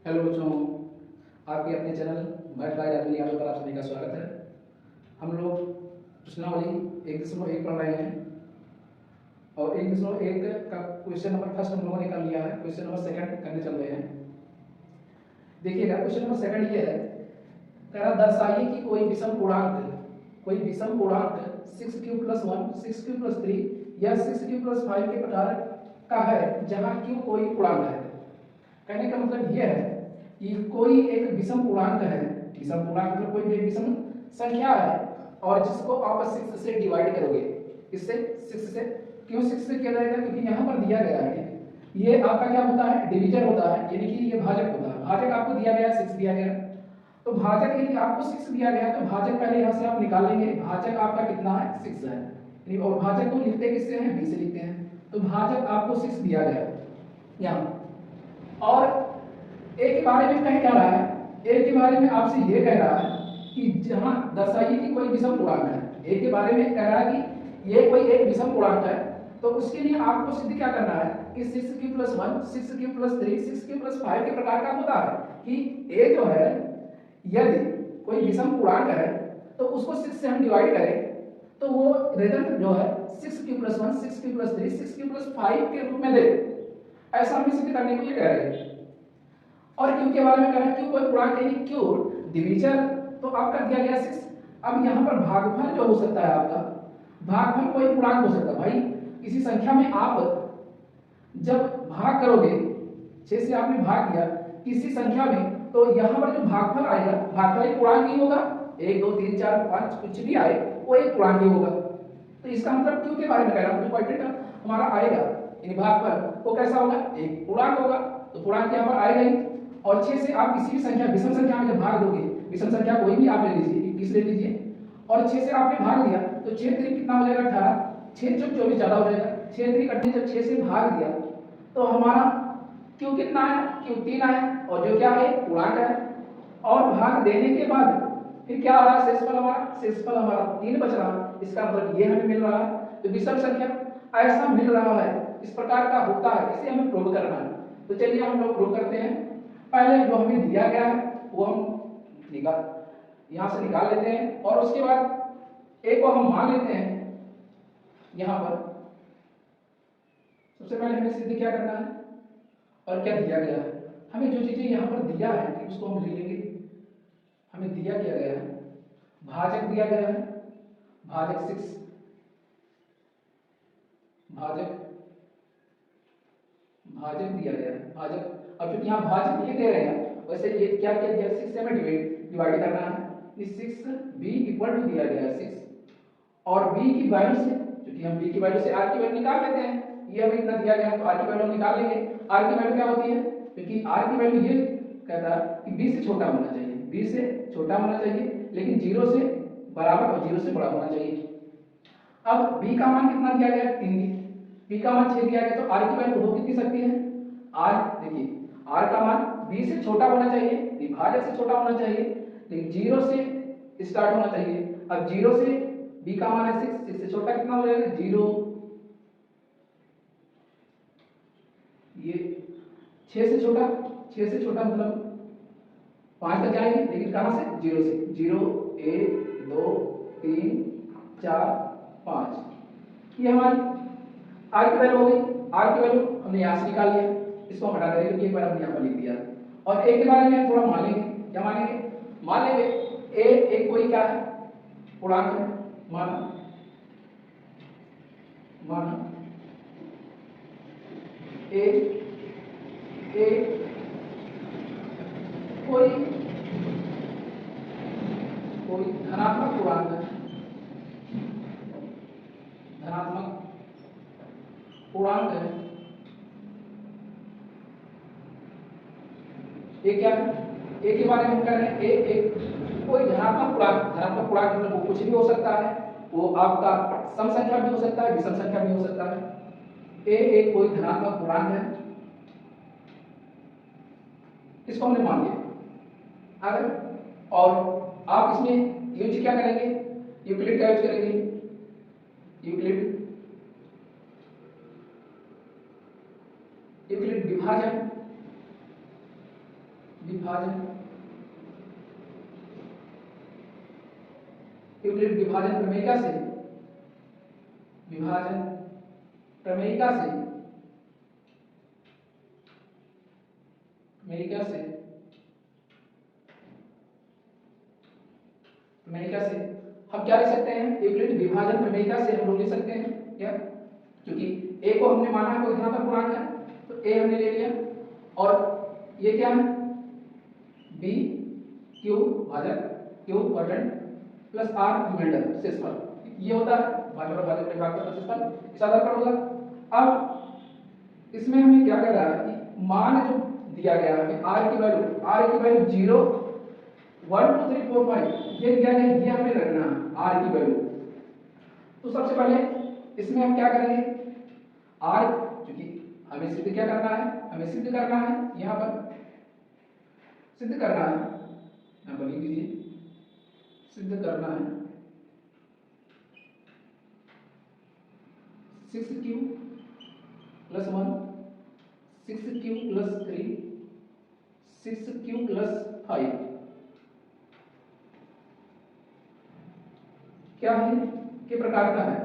Hello बच्चों, आपके अपने channel Math Guide Arvind Yadav पर आप सभी का स्वागत है। हम लोग प्रश्नावली 1.1 पढ़ रहे हैं और 1.1 का क्वेश्चन नंबर फर्स्ट हम लोगों ने कर लिया है। क्वेश्चन नंबर सेकंड करने चल रहे हैं। देखिएगा, क्वेश्चन नंबर सेकंड ये है, कह रहा दर्शाइए कि कोई विषम पूर्णांक 6q + 1, 6q + 3 या 6q + 5 के प्रकार का है जहाँ q कोई पूर्णांक है। कहने का मतलब यह है कि कोई एक विषम पूर्णांक है। विषम पूर्णांक मतलब कोई भी एक विषम संख्या है और जिसको आप 6 से डिवाइड करोगे। इससे 6 से क्यों 6 से किया जाएगा? क्योंकि यहाँ पर दिया गया है, ठीक, ये आपका क्या होता है, डिवीजन होता है, यानी कि ये भाजक होता है। भाजक आपको दिया गया 6 दिया गया, तो भाजक यदि आपको 6 दिया गया तो भाजक पहले यहाँ से आप निकालेंगे। भाजक आपका कितना है? 6 है। और भाजक को लिखते किससे हैं? b से लिखते हैं। तो भाजक आपको 6 दिया गया यहाँ। और एक के बारे में कह क्या रहा है? एक के बारे में आपसे ये कह रहा है कि जहां दर्शाइए कि कोई विषम पूर्णांक है। एक के बारे में कह रहा है कि ये कोई एक विषम पूर्णांक है, तो उसके लिए आपको सिद्ध क्या करना है कि 6q + 1, 6q + 3, 6q + 5 के प्रकार का होता है कि a जो है, यदि कोई विषम पूर्णांक है तो उसको 6 से हम डिवाइड करें तो वो रिजल्ट जो है 6q + 1, 6q + 3, 6q + 5 के रूप में दे। ऐसा हमें सिद्ध करने को ये कह रहे हैं। और क्यू के बारे में कह रहा है क्यू कोई पूर्णांक है, क्यू डिवीजन तो आपका दिया गया 6। अब यहाँ पर भागफल जो हो सकता है आपका, भागफल कोई पूर्णांक हो सकता है। भाई किसी संख्या में आप जब भाग करोगे, 6 से आपने भाग किया किसी संख्या में, तो यहाँ पर जो भागफल आएगा, भागफल एक पूर्णांक ही होगा। 1 2 3 4 5 कुछ भी आए वो एक पूर्णांक ही होगा। तो इसका मतलब क्यू के बारे में कह रहा हूं, जो क्वाड्रेंट हमारा आएगा यानी भागफल वो कैसा होगा? एक पूर्णांक होगा। तो पूर्णांक यहाँ पर आएगा ही। और 6 से आप किसी भी संख्या विषम संख्या में जब भाग दोगे, विषम संख्या कोई भी आप ले लीजिए, 21 ले लीजिए, और 6 से आपने भाग दिया तो 6 3 कितना हो जाएगा? 18। 6 चौक 24 ज्यादा हो जाएगा। 6 3 18, जब 6 से भाग दिया तो हमारा क्यू कितना है? क्यू 3 आया, और जो क्या है? पूर्णांक है। और भाग देने के बाद फिर क्या आ रहा है? शेषफल हमारा 3 बच रहा। इसका मतलब ये हमें मिल रहा है। तो विषम संख्या ऐसा मिल रहा है, इस प्रकार का होता है, इसे हमें प्रूव करना है। तो चलिए हम लोग प्रूव करते हैं। पहले जो हमें दिया गया है वो हम यहाँ से निकाल लेते हैं, और उसके बाद एक को हम मान लेते हैं। यहाँ पर सबसे पहले हमें सिद्ध क्या करना है और क्या दिया गया है। हमें जो चीजें यहाँ पर दिया है कि उसको हम ले लेंगे। हमें दिया क्या गया है? भाजक दिया गया है, भाजक 6, भाजक भाजक दिया गया है, भाजक। अब चूंकि यहाँ भाजक ये दे रहे हैं, वैसे ये क्या क्या दिया? 6 से हमें डिवाइड करना है। इस 6 b = दिया गया है 6, और b की वैल्यू से, क्योंकि हम b की वैल्यू से r की वैल्यू निकाल लेते हैं, ये हमें इतना दिया गया है तो r की वैल्यू हम निकाल लेंगे। r की वैल्यू क्या होती है? क्योंकि r की वैल्यू ये कहता है कि b से छोटा होना चाहिए, b से छोटा होना चाहिए, लेकिन 0 से बराबर और 0 से बड़ा होना चाहिए। अब b का मान कितना दिया गया है? 3। b का मान 6 दिया गया, तो r की वैल्यू हो कितनी सकती है? r, देखिए r का मान b से छोटा होना चाहिए, विभाजक से छोटा होना चाहिए, लेकिन 0 से स्टार्ट होना चाहिए। अब 0 से b का मान है 6, 6 से छोटा कितना हो जाएगा? 0। ये 6 से छोटा, 6 से छोटा मतलब 5 तक जाएंगे, लेकिन कहां से? 0 से। 0 1 2 3 4 5, ये हमारी r की वैल्यू हो गई। r की वैल्यू हमने यहाँ से निकाल लिया, इसको हम हटा देंगे क्योंकि एक बार हमने यहाँ पर लिख दिया। और a के बारे में थोड़ा मान लेंगे। क्या मानेंगे? मान लेंगे a एक कोई क्या है? पूर्णांक है। माना माना a एक कोई कोई धनात्मक पूर्णांक है, धनात्मक पूर्णांक है। ये क्या है? ए के बारे में हम कह रहे हैं ए एक कोई धनात्मक पूर्णांक। धनात्मक पूर्णांक मतलब वो कुछ भी हो सकता है, वो आपका सम संख्या भी हो सकता है, विषम संख्या भी हो सकता है। ए एक कोई धनात्मक पूर्णांक है, इसको हमने मान लिया। अगर और आप इसमें यूज क्या करेंगे? यूक्लिड का यूज करेंगे। यूक्लिड यूक्लिड विभाजन विभाजन, यूक्लिड विभाजन प्रमेयिका से, विभाजन प्रमेयिका से, प्रमेयिका से, प्रमेयिका से हम क्या लिख सकते हैं? यूक्लिड विभाजन प्रमेयिका से हम लोग लिख सकते हैं क्या, क्योंकि a को हमने माना है कोई धनात्मक पूर्णांक है तो a हमने ले लिया, और ये क्या है? b q भाजक q quadrant plus r remainder शेषफल, ये होता है भाजक और भाजक विभाग का शेषफल, इस आधार पर होगा। अब इसमें हमें क्या कह रहा है कि मान जो दिया गया है r की वैल्यू 0 1 2 3 4 5 ये दिया गया, ये हमें रखना है r की वैल्यू। तो सबसे पहले इसमें हम क्या करेंगे, r क्योंकि हमें सिद्ध क्या करना है, हमें सिद्ध करना है, यहाँ पर सिद्ध करना है, यहाँ पर लिख दीजिए सिद्ध करना है 6q plus 1 6q plus 3 6q plus 5 क्या है, के प्रकार का है,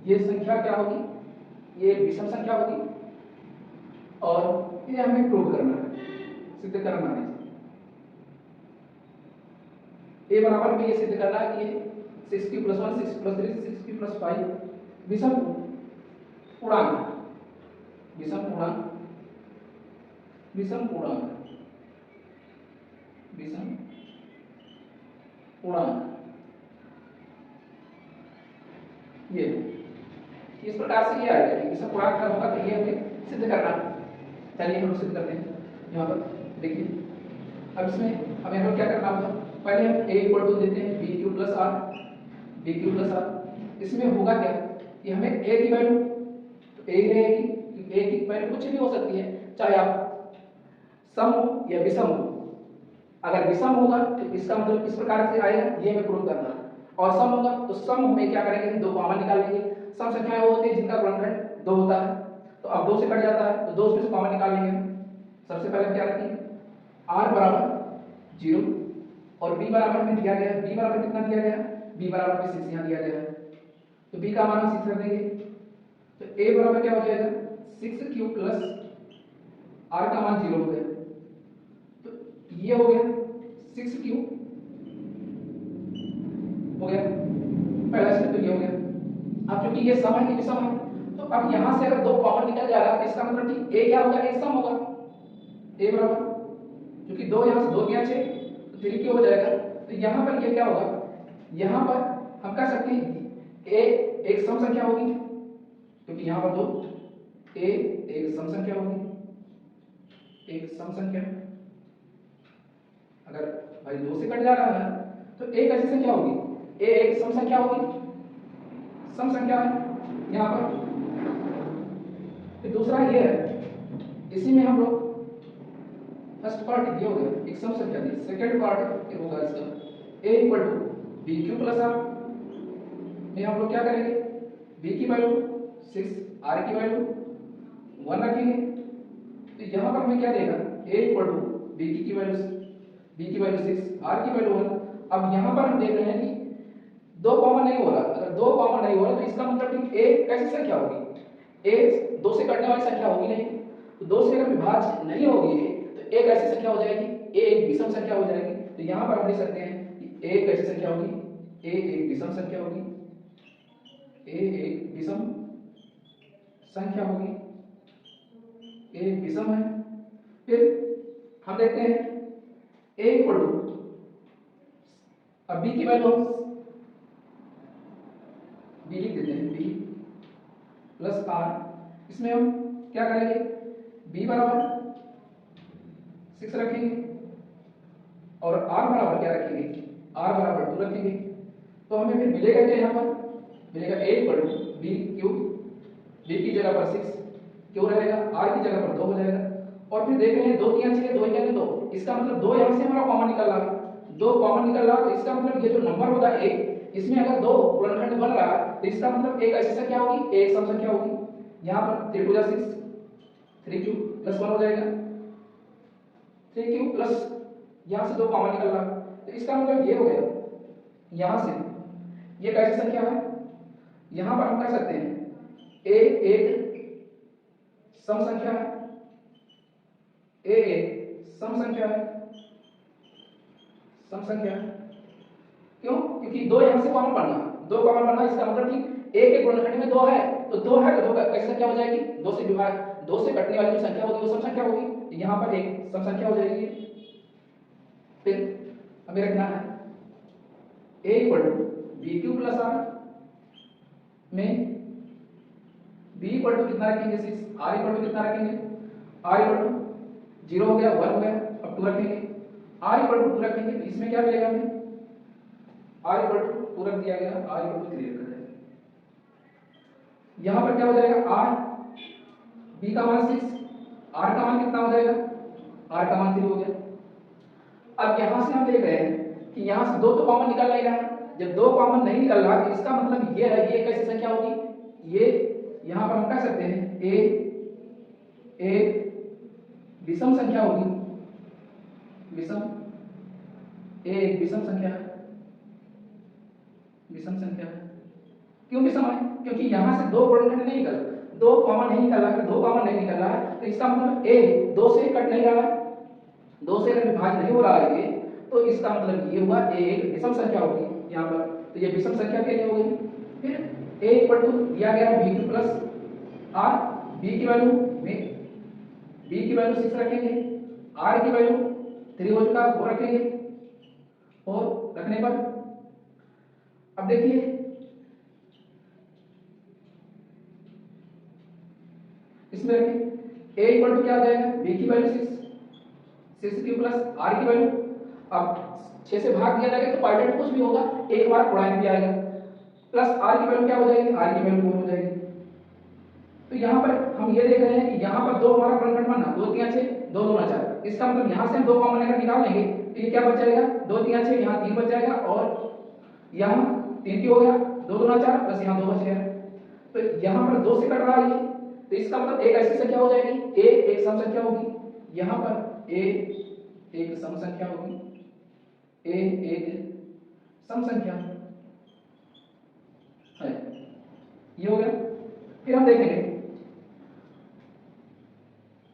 ये संख्या क्या होगी, ये एक विषम संख्या होगी, और ये हमें प्रूव करना है, सिद्ध करना है। ए बराबर में ये सिद्ध करना है कि 6q plus 1 6 plus 3 6q plus 5 विषम पूर्णांक, विषम पूर्णांक, विषम पूर्णांक, विषम पूर्णांक, ये इस प्रकार से ये आएगा कि विषम पूर्णांक का होगा, तो ये हमें सिद्ध करना है। चलिए हम सिद्ध करते हैं। यहाँ पर देखिए, अब इसमें हमें यहाँ क्या करना होगा, पहले हम a इक्वल टू देते हैं bq plus r, bq plus r। इसमें होगा क्या कि हमें a की वैल्यू तो a ही रहेगी, a की वैल्यू कुछ भी हो सकती है, चाहे आप सम हो या विषम हो। अगर विषम होगा तो इसका मतलब इस प्रकार से आएगा, ये हमें प्रूव करना है, और सम होगा तो सम में क्या करेंगे, हम दो कॉमन निकालेंगे। सम संख्याएं वो होती है जिनका गुणनखंड 2 होता है, तो अब 2 से कट जाता है तो 2 में से कॉमन निकाल लेंगे। सबसे पहले क्या रखेंगे, r बराबर 0 और b बराबर में दिया गया, b बराबर कितना दिया गया, b बराबर में 6 यहाँ दिया गया है, तो b का मान हम 6 कर देंगे, तो a बराबर क्या हो जाएगा 6q प्लस r का मान 0 हो गया, तो ये हो गया 6q हो गया पहला स्टेप, तो ये हो गया। अब क्योंकि ये सम है कि विषम है, तो अब यहां से अगर 2 कॉमन निकल जा रहा है तो इसका मतलब कि a क्या होगा, a सम होगा, a बराबर क्योंकि 2 यहां से 2 दिया 6 तो 3q हो जाएगा, तो यहां पर ये क्या होगा, यहां पर हम कह सकते हैं a एक सम संख्या होगी, क्योंकि यहां पर 2 a एक सम संख्या होगी, एक सम संख्या। अगर भाई 2 से कट जा रहा है तो एक ऐसी संख्या होगी, a एक सम संख्या होगी, सम संख्या है यहाँ पर। फिर दूसरा ये है, इसी में हम लोग फर्स्ट पार्ट ये हो गया एक सम संख्या दी, सेकंड पार्ट ये होगा इसका a equal to B Q plus R में हम लोग क्या करेंगे, b की वैल्यू 6 r की वैल्यू 1 रखेंगे, तो यहाँ पर हमें क्या देगा, a इक्वल टू b की वैल्यू 6 r की वैल्यू 1। अब यहाँ पर हम देख रहे हैं कि 2 कॉमन नहीं हो रहा, अगर 2 कॉमन नहीं हो रहा तो इसका मतलब कि a कैसी संख्या होगी, a 2 से कटने वाली संख्या होगी नहीं, तो 2 से अगर विभाज्य नहीं होगी तो a कैसी संख्या हो जाएगी, a एक विषम संख्या हो जाएगी। तो यहाँ पर हम लिख सकते हैं कि a कैसी संख्या होगी, a एक विषम संख्या होगी, a एक विषम संख्या होगी, a एक विषम है। फिर हम देखते हैं a इक्वल टू, अब b की वैल्यू b लिख देते हैं, b प्लस r, इसमें हम क्या करेंगे, b बराबर 6 रखेंगे और r बराबर क्या रखेंगे, r बराबर 2 रखेंगे, तो हमें फिर मिलेगा क्या, यहाँ पर मिलेगा a equal to b Q, b की जगह पर 6 क्यों रहेगा, r की जगह पर 2 हो जाएगा। और फिर देख रहे हैं 2 3 6 2 यानी 2, इसका मतलब 2 यहाँ से हमारा कॉमन निकल रहा है, 2 कॉमन निकल रहा है, तो इसका मतलब ये जो नंबर होगा 1, इसमें अगर 2 गुणनखंड बन रहा है तो इसका मतलब एक ऐसी संख्या होगी, एक सम संख्या होगी। यहाँ पर 3 2 6 3q प्लस 1 हो जाएगा, 3q प्लस यहाँ से 2 कॉमन निकल रहा, तो इसका मतलब ये हो गया यहाँ से ये कैसी संख्या है, यहाँ पर हम कह सकते हैं a एक सम संख्या है, a एक सम संख्या है, सम संख्या है। क्यों? क्योंकि 2 यहाँ से कॉमन पढ़ना, 2 कॉमन पढ़ना, इसका मतलब कि a के गुणनखंड में 2 है, तो 2 है तो 2 कैसी संख्या हो जाएगी, 2 से विभाग 2 से कटने वाली जो संख्या होगी वो सम संख्या होगी, यहाँ पर एक सम संख्या हो जाएगी। फिर हमें रखना है a equal to B Q plus R में b इक्वल टू कितना रखेंगे 6, r इक्वल टू कितना रखेंगे, r इक्वल टू 0 हो गया 1 हो गया, अब 2 रखेंगे, r इक्वल टू 2 रखेंगे, तो इसमें क्या मिलेगा हमें, r इक्वल टू 2 रख दिया गया, r इक्वल टू 3 रखा जाएगा। यहाँ पर क्या हो जाएगा r, b का मान 6, r का मान कितना हो जाएगा, r का मान 3 हो गया। अब यहाँ से हम देख रहे हैं कि यहाँ से 2 तो कॉमन निकल नहीं रहा है, जब 2 कॉमन नहीं निकल रहा तो इसका मतलब ये है, ये कैसी संख्या होगी, ये यहाँ पर हम कह सकते हैं a एक विषम संख्या होगी, विषम a एक विषम संख्या है, विषम संख्या है। क्यों विषम है? क्योंकि यहाँ से 2 गुणनखंड नहीं निकल, 2 कॉमन नहीं निकल रहा है, 2 कॉमन नहीं निकल रहा है, तो इसका मतलब a 2 से कट नहीं रहा है, 2 से अगर विभाज्य नहीं हो रहा है ये, तो इसका मतलब ये हुआ a एक विषम संख्या होगी यहाँ पर, तो ये विषम संख्या के लिए हो गई। फिर a इक्वल टू दिया गया है b Q plus r, b की वैल्यू में b की वैल्यू 6 रखेंगे, r की वैल्यू 3 हो चुका वो रखेंगे, और रखने पर अब देखिए इसमें रखें a इक्वल टू क्या हो जाएगा, b की वैल्यू 6 क्यू प्लस r की वैल्यू, अब 6 से भाग दिया जाएगा तो क्वाड्रेंट कुछ भी होगा, एक बार गुणांक भी आएगा, प्लस r की वैल्यू क्या हो जाएगी, r की वैल्यू 4 हो जाएगी। तो यहाँ पर हम ये देख रहे हैं कि यहाँ पर 2 हमारा गुणनखंड बना, 2 3 6 2 2 4, इसका मतलब यहाँ से हम 2 कॉमन लेकर निकाल लेंगे तो ये क्या बच जाएगा, 2 3 6, यहाँ 3 बच जाएगा, और यहाँ 3 क्यों हो गया, 2 2 4 प्लस यहाँ 2 बच गया, तो यहाँ पर 2 से कट रहा है ये, तो इसका मतलब एक ऐसी संख्या हो जाएगी, a एक सम संख्या होगी, यहाँ पर a एक सम संख्या होगी, a एक सम संख्या है, ये हो गया। फिर हम देखेंगे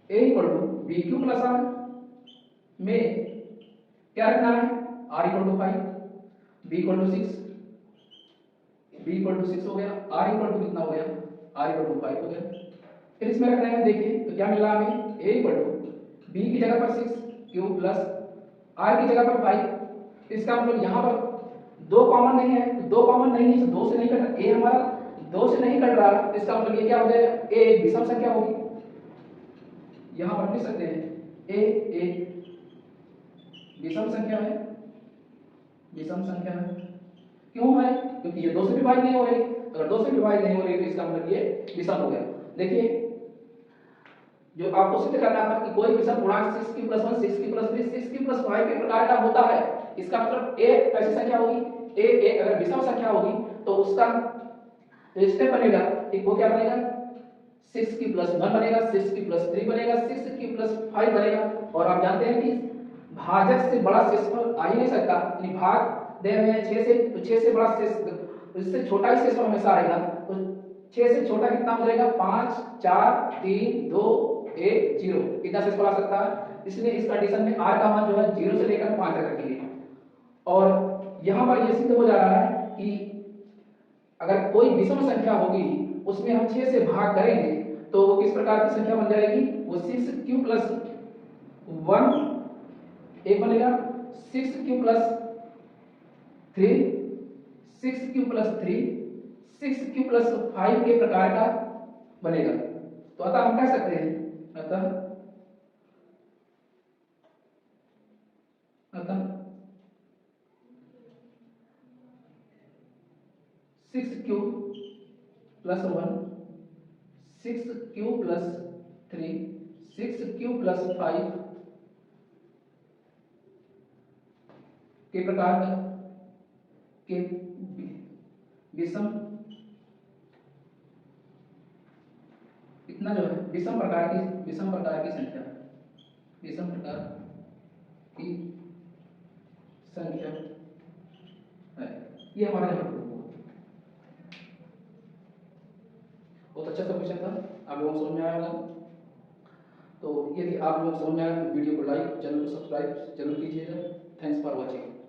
a equal to B Q plus R में क्या रखना है, r equal to 5, b equal to 6, b equal to 6 हो गया, r इक्वल टू कितना हो गया, r इक्वल टू 5 हो गया। फिर इसमें रख रहे हैं, देखिए तो क्या मिल रहा है हमें, a इक्वल टू b की जगह पर 6 क्यू प्लस r की जगह पर 5, इसका मतलब यहाँ पर 2 कॉमन नहीं है, तो 2 कॉमन नहीं है तो 2 से नहीं कट रहा, a हमारा 2 से नहीं कट रहा, तो इसका मतलब ये क्या हो जाएगा, a एक विषम संख्या होगी, यहाँ पर लिख सकते हैं a एक विषम संख्या है, विषम संख्या है। क्यों है? क्योंकि ये 2 से विभाजित नहीं हो रही, अगर 2 से विभाजित नहीं हो रही तो इसका मतलब ये विषम हो गया। देखिए जो आपको सिद्ध करना था कि कोई विषम पूर्णांक 6 की प्लस 1 6 की प्लस 3 6 की प्लस 5 के प्रकार का होता है, इसका मतलब a कैसी संख्या होगी, a एक अगर विषम संख्या होगी तो उसका स्टेप बनेगा, एक वो क्या बनेगा, 6 की प्लस 1 बनेगा, 6 की प्लस 3 बनेगा, 6 की प्लस 5 बनेगा, और आप जानते हैं कि भाजक से बड़ा शेषफल आ ही नहीं सकता, यानी भाग दे रहे हैं 6 से, तो 6 से बड़ा शेष, इससे छोटा ही शेषफल हमेशा आएगा, तो 6 से छोटा कितना हो जाएगा, 5 4 3 2 1 0, कितना शेषफल आ सकता है, इसलिए इस कंडीशन में r का मान जो है 0 से लेकर 5 तक रखेंगे। और यहाँ पर यह सिद्ध हो जा रहा है कि अगर कोई विषम संख्या होगी उसमें हम 6 से भाग करेंगे तो वो किस प्रकार की संख्या बन जाएगी, वो 6q प्लस 1 एक बनेगा, 6q plus 3 6q plus 3 6q plus 5 के प्रकार का बनेगा। तो अतः हम कह सकते हैं, अतः 6q plus 1 6q plus 3 6q plus 5 के प्रकार का के विषम, इतना जो है विषम प्रकार की संख्या, विषम प्रकार ये हमारे यहाँ प्रूव हुआ। बहुत अच्छा सा क्वेश्चन था, आप लोगों को समझ में आया होगा। तो यदि आप लोग समझ में आया तो वीडियो को लाइक, चैनल को सब्सक्राइब जरूर कीजिएगा। Thanks for watching.